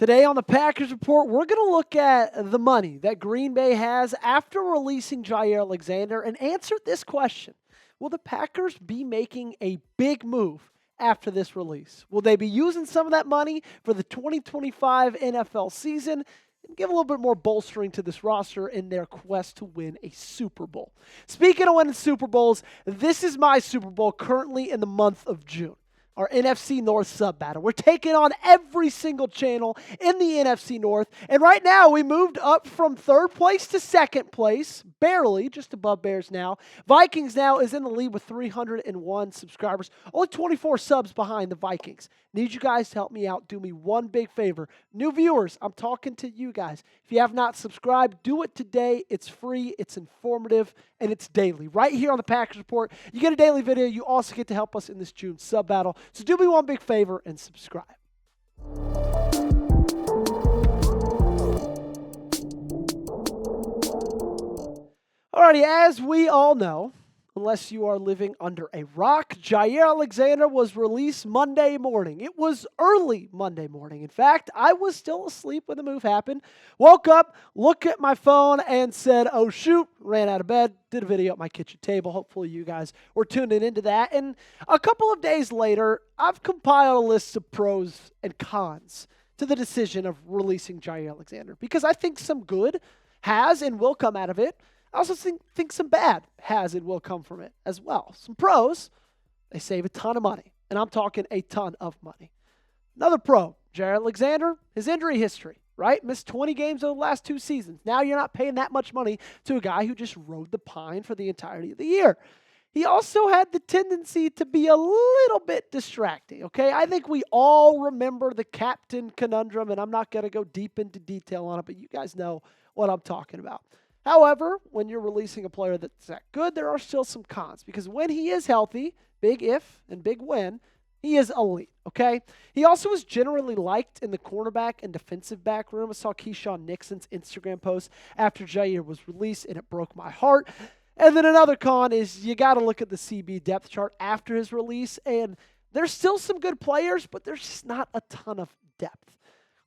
Today on the Packers Report, we're going to look at the money that Green Bay has after releasing Jaire Alexander and answer this question. Will the Packers be making a big move after this release? Will they be using some of that money for the 2025 NFL season and give a little bit more bolstering to this roster in their quest to win a Super Bowl? Speaking of winning Super Bowls, this is my Super Bowl currently in the month of June. Our NFC North sub battle. We're taking on every single channel in the NFC North. And right now, we moved up from third place to second place, barely, just above Bears now. Vikings now is in the lead with 301 subscribers, only 24 subs behind the Vikings. Need you guys to help me out. Do me one big favor. New viewers, I'm talking to you guys. If you have not subscribed, do it today. It's free, it's informative, and it's daily. Right here on the Packers Report, you get a daily video. You also get to help us in this June sub battle. So do me one big favor and subscribe. Alrighty, as we all know, unless you are living under a rock, Jaire Alexander was released Monday morning. It was early Monday morning. In fact, I was still asleep when the move happened. Woke up, looked at my phone, and said, oh shoot, ran out of bed, did a video at my kitchen table. Hopefully you guys were tuning into that. And a couple of days later, I've compiled a list of pros and cons to the decision of releasing Jaire Alexander because I think some good has and will come out of it. I also think some bad has and will come from it as well. Some pros, they save a ton of money, and I'm talking a ton of money. Another pro, Jaire Alexander, his injury history, right? Missed 20 games over the last 2 seasons. Now you're not paying that much money to a guy who just rode the pine for the entirety of the year. He also had the tendency to be a little bit distracting, okay? I think we all remember the captain conundrum, and I'm not going to go deep into detail on it, but you guys know what I'm talking about. However, when you're releasing a player that's that good, there are still some cons because when he is healthy, big if and big when, he is elite, okay? He also was generally liked in the cornerback and defensive back room. I saw Keyshawn Nixon's Instagram post after Jaire was released, and it broke my heart. And then another con is you got to look at the CB depth chart after his release, and there's still some good players, but there's just not a ton of depth.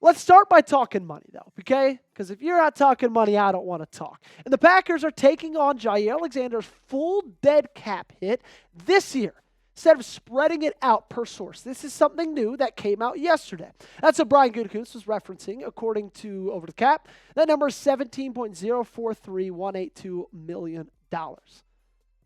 Let's start by talking money, though, okay? Because if you're not talking money, I don't want to talk. And the Packers are taking on Jaire Alexander's full dead cap hit this year instead of spreading it out per source. This is something new that came out yesterday. That's what Brian Gutekunst was referencing, according to Over the Cap. That number is $17.043182 million.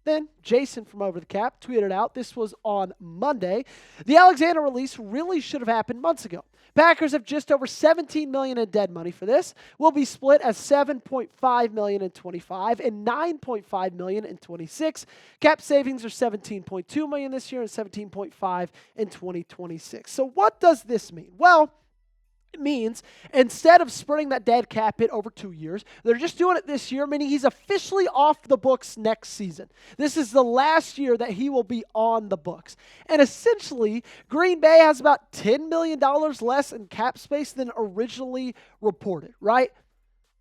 Then Jason from Over the Cap tweeted out, this was on Monday, the Alexander release really should have happened months ago. Packers have just over $17 million in dead money for this. Will be split as $7.5 million in 25 and $9.5 million in 26. Cap savings are $17.2 million this year and $17.5 in 2026. So what does this mean? Well, it means instead of spreading that dead cap hit over 2 years, they're just doing it this year, meaning he's officially off the books next season. This is the last year that he will be on the books. And essentially, Green Bay has about $10 million less in cap space than originally reported, right?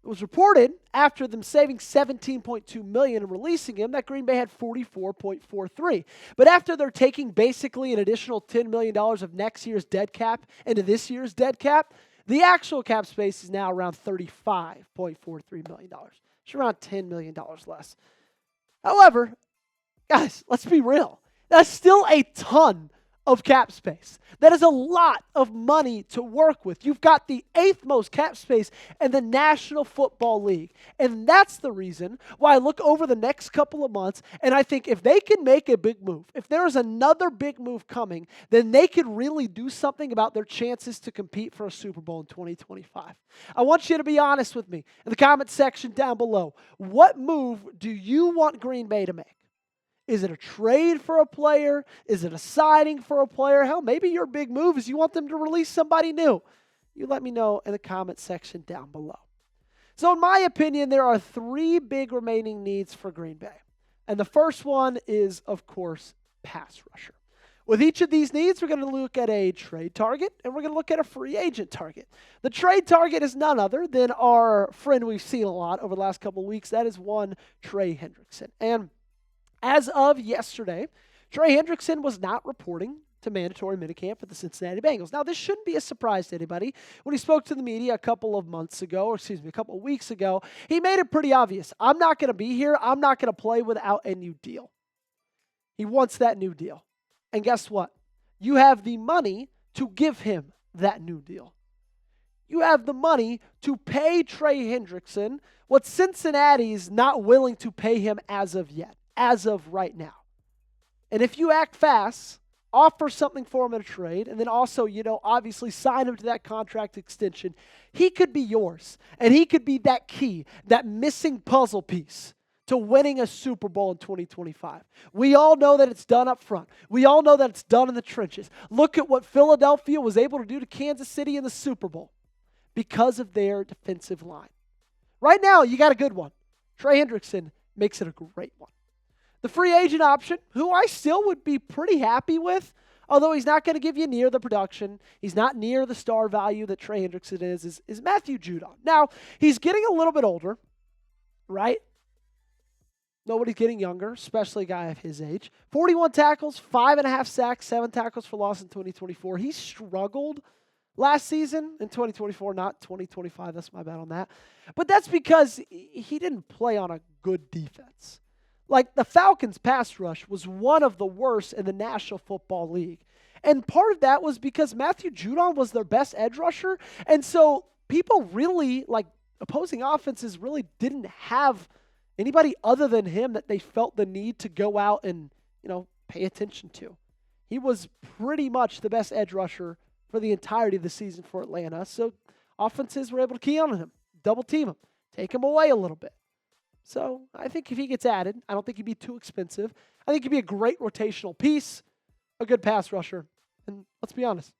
It was reported after them saving $17.2 million and releasing him that Green Bay had $44.43. But after they're taking basically an additional $10 million of next year's dead cap into this year's dead cap, the actual cap space is now around $35.43 million. It's around $10 million less. However, guys, let's be real. That's still a ton of cap space. That is a lot of money to work with. You've got the 8th most cap space in the National Football League. And that's the reason why I look over the next couple of months and I think if they can make a big move, if there is another big move coming, then they could really do something about their chances to compete for a Super Bowl in 2025. I want you to be honest with me in the comment section down below. What move do you want Green Bay to make? Is it a trade for a player? Is it a signing for a player? Hell, maybe your big move is you want them to release somebody new. You let me know in the comment section down below. So in my opinion, there are 3 big remaining needs for Green Bay. And the first one is, of course, pass rusher. With each of these needs, we're going to look at a trade target and we're going to look at a free agent target. The trade target is none other than our friend we've seen a lot over the last couple of weeks. That is one Trey Hendrickson. And as of yesterday, Trey Hendrickson was not reporting to mandatory minicamp for the Cincinnati Bengals. Now, this shouldn't be a surprise to anybody. When he spoke to the media a couple of weeks ago, he made it pretty obvious. I'm not going to be here. I'm not going to play without a new deal. He wants that new deal. And guess what? You have the money to give him that new deal. You have the money to pay Trey Hendrickson what Cincinnati's not willing to pay him as of yet, as of right now. And if you act fast, offer something for him in a trade, and then also, obviously sign him to that contract extension, he could be yours. And he could be that key, that missing puzzle piece to winning a Super Bowl in 2025. We all know that it's done up front. We all know that it's done in the trenches. Look at what Philadelphia was able to do to Kansas City in the Super Bowl because of their defensive line. Right now, you got a good one. Trey Hendrickson makes it a great one. The free agent option, who I still would be pretty happy with, although he's not going to give you near the production, he's not near the star value that Trey Hendrickson is Matthew Judon. Now, he's getting a little bit older, right? Nobody's getting younger, especially a guy of his age. 41 tackles, 5.5 sacks, 7 tackles for loss in 2024. He struggled last season in 2024, not 2025. That's my bad on that. But that's because he didn't play on a good defense. Like, the Falcons' pass rush was one of the worst in the National Football League. And part of that was because Matthew Judon was their best edge rusher. And so people really, opposing offenses really didn't have anybody other than him that they felt the need to go out and, pay attention to. He was pretty much the best edge rusher for the entirety of the season for Atlanta. So offenses were able to key on him, double team him, take him away a little bit. So I think if he gets added, I don't think he'd be too expensive. I think he'd be a great rotational piece, a good pass rusher. And let's be honest,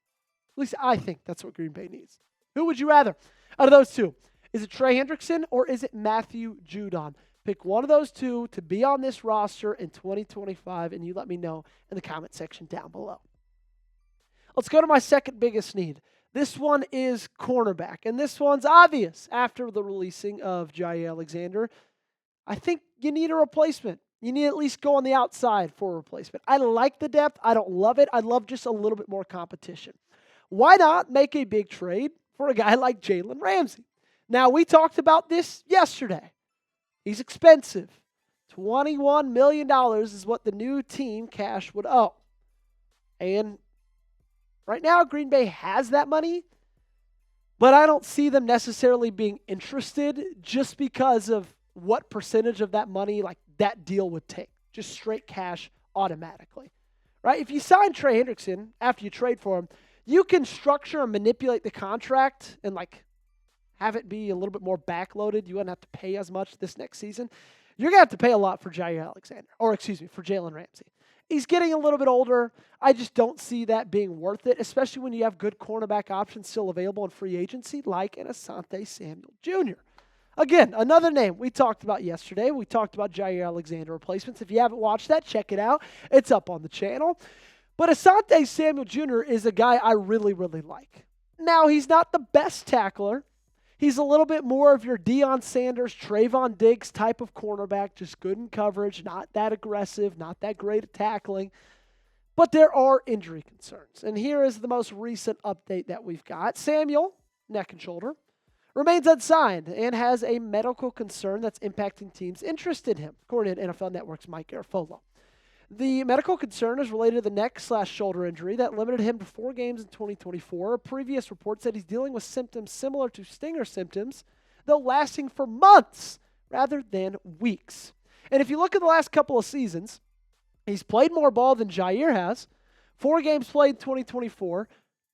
at least I think that's what Green Bay needs. Who would you rather out of those two? Is it Trey Hendrickson or is it Matthew Judon? Pick one of those two to be on this roster in 2025, and you let me know in the comment section down below. Let's go to my second biggest need. This one is cornerback, and this one's obvious after the releasing of Jaire Alexander. I think you need a replacement. You need to at least go on the outside for a replacement. I like the depth. I don't love it. I love just a little bit more competition. Why not make a big trade for a guy like Jalen Ramsey? Now, we talked about this yesterday. He's expensive. $21 million is what the new team cash would owe. And right now, Green Bay has that money, but I don't see them necessarily being interested just because of what percentage of that money that deal would take. Just straight cash automatically. Right? If you sign Trey Hendrickson after you trade for him, you can structure and manipulate the contract and have it be a little bit more backloaded. You wouldn't have to pay as much this next season. You're going to have to pay a lot for Jaire Alexander, for Jalen Ramsey. He's getting a little bit older. I just don't see that being worth it, especially when you have good cornerback options still available in free agency, like an Asante Samuel Jr. Again, another name we talked about yesterday. We talked about Jaire Alexander replacements. If you haven't watched that, check it out. It's up on the channel. But Asante Samuel Jr. is a guy I really, really like. Now, he's not the best tackler. He's a little bit more of your Deion Sanders, Trayvon Diggs type of cornerback, just good in coverage, not that aggressive, not that great at tackling. But there are injury concerns. And here is the most recent update that we've got. Samuel, neck and shoulder, remains unsigned and has a medical concern that's impacting teams interested in him, according to NFL Network's Mike Garafolo. The medical concern is related to the neck/shoulder injury that limited him to 4 games in 2024. Previous reports said he's dealing with symptoms similar to stinger symptoms, though lasting for months rather than weeks. And if you look at the last couple of seasons, he's played more ball than Jaire has. 4 games played in 2024.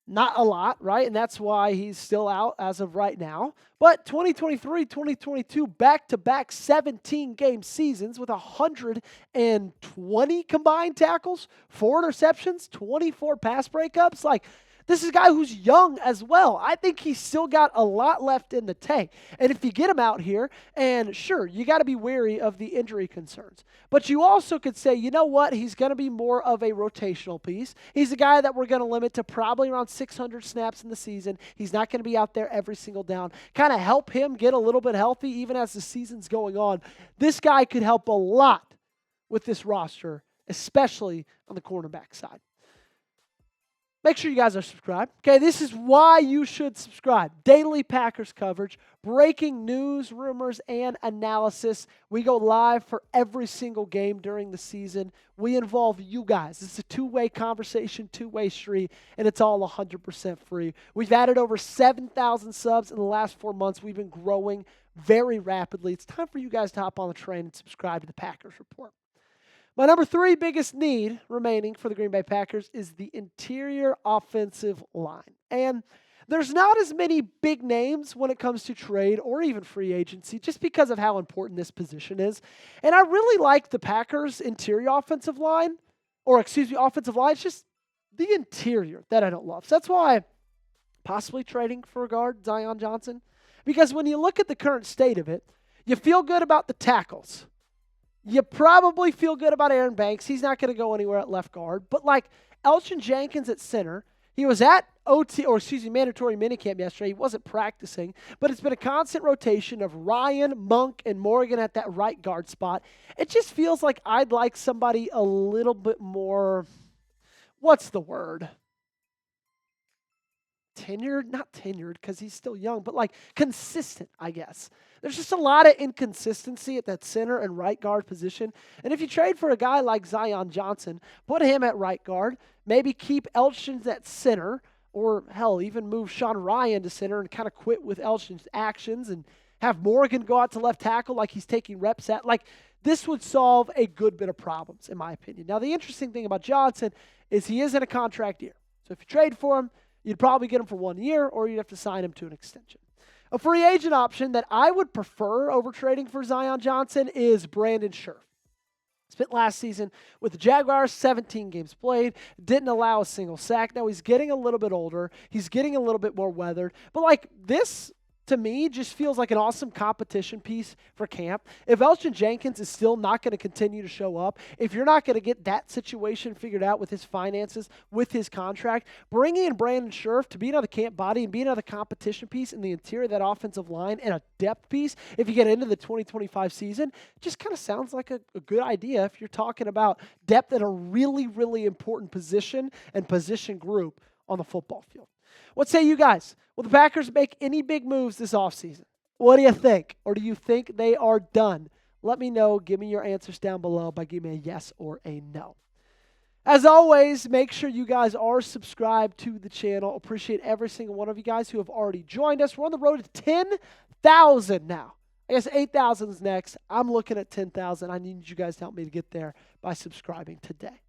Not a lot, right? And that's why he's still out as of right now. But 2023, 2022, back-to-back 17-game seasons with 120 combined tackles, 4 interceptions, 24 pass breakups. This is a guy who's young as well. I think he's still got a lot left in the tank. And if you get him out here, and sure, you got to be wary of the injury concerns. But you also could say, you know what, he's going to be more of a rotational piece. He's a guy that we're going to limit to probably around 600 snaps in the season. He's not going to be out there every single down. Kind of help him get a little bit healthy even as the season's going on. This guy could help a lot with this roster, especially on the cornerback side. make sure you guys are subscribed. Okay, this is why you should subscribe. Daily Packers coverage, breaking news, rumors, and analysis. We go live for every single game during the season. We involve you guys. It's a two-way conversation, two-way street, and it's all 100% free. We've added over 7,000 subs in the last 4 months. We've been growing very rapidly. It's time for you guys to hop on the train and subscribe to the Packers Report. My number 3 biggest need remaining for the Green Bay Packers is the interior offensive line. And there's not as many big names when it comes to trade or even free agency just because of how important this position is. And I really like the Packers' interior offensive line, offensive line. It's just the interior that I don't love. So that's why I'm possibly trading for a guard, Zion Johnson. Because when you look at the current state of it, you feel good about the tackles. You probably feel good about Aaron Banks. He's not going to go anywhere at left guard. But like Elgton Jenkins at center, he was at mandatory minicamp yesterday. He wasn't practicing, but it's been a constant rotation of Ryan, Monk, and Morgan at that right guard spot. It just feels like I'd like somebody a little bit more, what's the word? Not tenured because he's still young, but like consistent, I guess. There's just a lot of inconsistency at that center and right guard position. And if you trade for a guy like Zion Johnson, put him at right guard, maybe keep Elgton at center, or hell, even move Sean Ryan to center and kind of quit with Elgton's actions and have Morgan go out to left tackle like he's taking reps at. Like, this would solve a good bit of problems, in my opinion. Now, the interesting thing about Johnson is he is in a contract year. So if you trade for him, you'd probably get him for 1 year, or you'd have to sign him to an extension. A free agent option that I would prefer over trading for Zion Johnson is Brandon Scherff. Spent last season with the Jaguars, 17 games played, didn't allow a single sack. Now he's getting a little bit older. He's getting a little bit more weathered. But like this, to me, just feels like an awesome competition piece for camp. If Elgton Jenkins is still not going to continue to show up, if you're not going to get that situation figured out with his finances, with his contract, bringing in Brandon Scherff to be another camp body and be another competition piece in the interior of that offensive line and a depth piece, if you get into the 2025 season, just kind of sounds like a good idea if you're talking about depth at a really, really important position and position group on the football field. What say you guys? Will the Packers make any big moves this offseason? What do you think? Or do you think they are done? Let me know. Give me your answers down below by giving me a yes or a no. As always, make sure you guys are subscribed to the channel. Appreciate every single one of you guys who have already joined us. We're on the road to 10,000 now. I guess 8,000 is next. I'm looking at 10,000. I need you guys to help me to get there by subscribing today.